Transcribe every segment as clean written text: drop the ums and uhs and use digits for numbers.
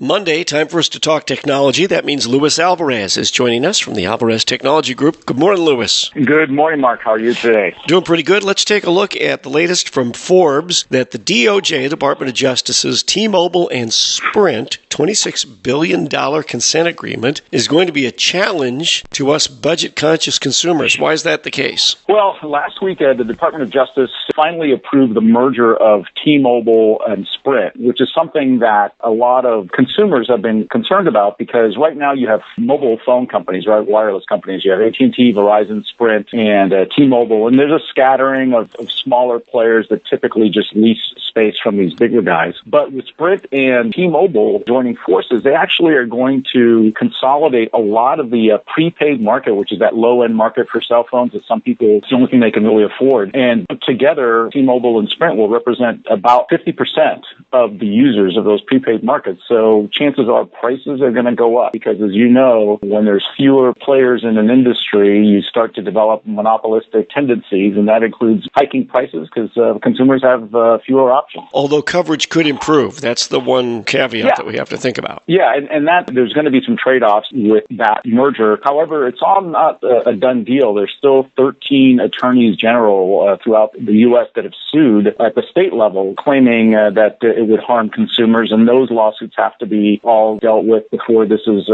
Monday, time for us to talk technology. That means Luis Alvarez is joining us from the Alvarez Technology Group. Good morning, Luis. Good morning, Mark. How are you today? Doing pretty good. Let's take a look at the latest from Forbes that the DOJ, Department of Justice's T-Mobile and Sprint $26 billion consent agreement is going to be a challenge to us budget-conscious consumers. Why is that the case? Well, last week, the Department of Justice finally approved the merger of T-Mobile and Sprint, which is something that a lot of consumers have been concerned about because right now you have mobile phone companies, right, wireless companies. You have AT&T, Verizon, Sprint, and T-Mobile, and there's a scattering of smaller players that typically just lease space from these bigger guys. But with Sprint and T-Mobile joining forces, they actually are going to consolidate a lot of the prepaid market, which is that low-end market for cell phones that some people, it's the only thing they can really afford. And together, T-Mobile and Sprint will represent about 50% of the users of those prepaid markets. So chances are prices are going to go up because, as you know, when there's fewer players in an industry, you start to develop monopolistic tendencies, and that includes hiking prices because consumers have fewer options. Although coverage could improve. That's the one caveat that we have to think about. Yeah, and that there's going to be some trade-offs with that merger. However, it's all not a done deal. There's still 13 attorneys general throughout the U.S. that have sued at the state level, claiming that it would harm consumers, and those lawsuits have to be all dealt with before this is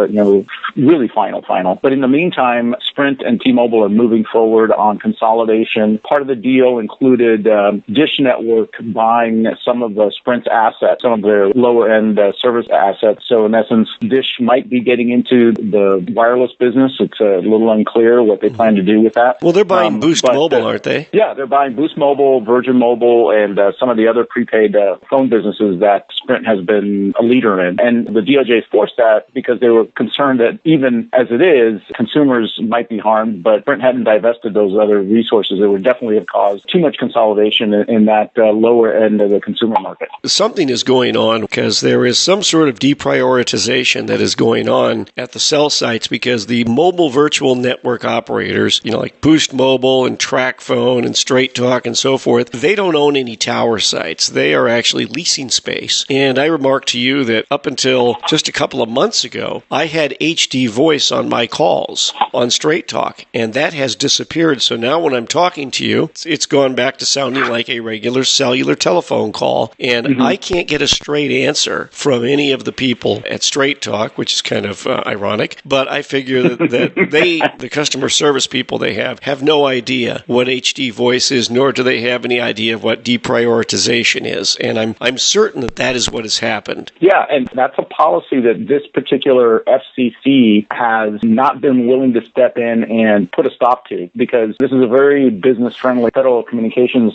really final. But in the meantime, Sprint and T-Mobile are moving forward on consolidation. Part of the deal included Dish Network buying some of Sprint's assets, some of their lower-end service assets. So in essence, Dish might be getting into the wireless business. It's a little unclear what they plan to do with that. Well, they're buying Boost Mobile, aren't they? Yeah, they're buying Boost Mobile, Virgin Mobile, and some of the other prepaid phone businesses that Sprint has been a leader in. And the DOJ forced that because they were concerned that even as it is, consumers might be harmed, but Sprint hadn't divested those other resources. It would definitely have caused too much consolidation in that lower end of the consumer market. Something is going on because there is some sort of deprioritization that is going on at the cell sites because the mobile virtual network operators, like Boost Mobile and TracFone and Straight Talk and so forth, they don't own any tower sites. They are actually leasing space. And I remarked to you that up until just a couple of months ago, I had HD voice on my calls on Straight Talk, and that has disappeared. So now when I'm talking to you, it's gone back to sounding like a regular cellular telephone call, and I can't get a straight answer from any of the people at Straight Talk, which is kind of ironic, but I figure that the customer service people they have no idea what HD voice is, nor do they have any idea of what deprioritization is, and I'm certain that is what has happened. Yeah, and that's a policy that this particular FCC has not been willing to step in and put a stop to, because this is a very business-friendly Federal Communications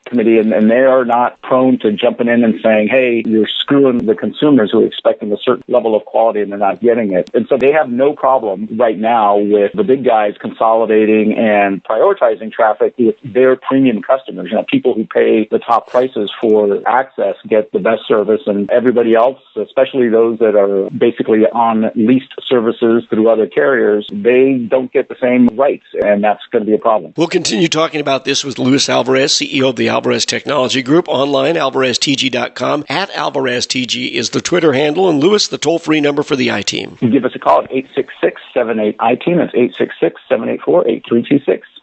Committee, and they are not prone to jumping in and saying, hey, you're screwing the consumers who are expecting a certain level of quality and they're not getting it. And so they have no problem right now with the big guys consolidating and prioritizing traffic with their premium customers. People who pay the top prices for access get the best service, and everybody else, especially those that are basically on leased services through other carriers, they don't get the same rights, and that's going to be a problem. We'll continue talking about this with Luis Alvarez, CEO of the Alvarez Technology Group, online, alvareztg.com. At AlvarezTG is the Twitter handle, and Luis, the toll-free number for the I-Team. Give us a call at 866-78-I-Team. That's 866-784-8326.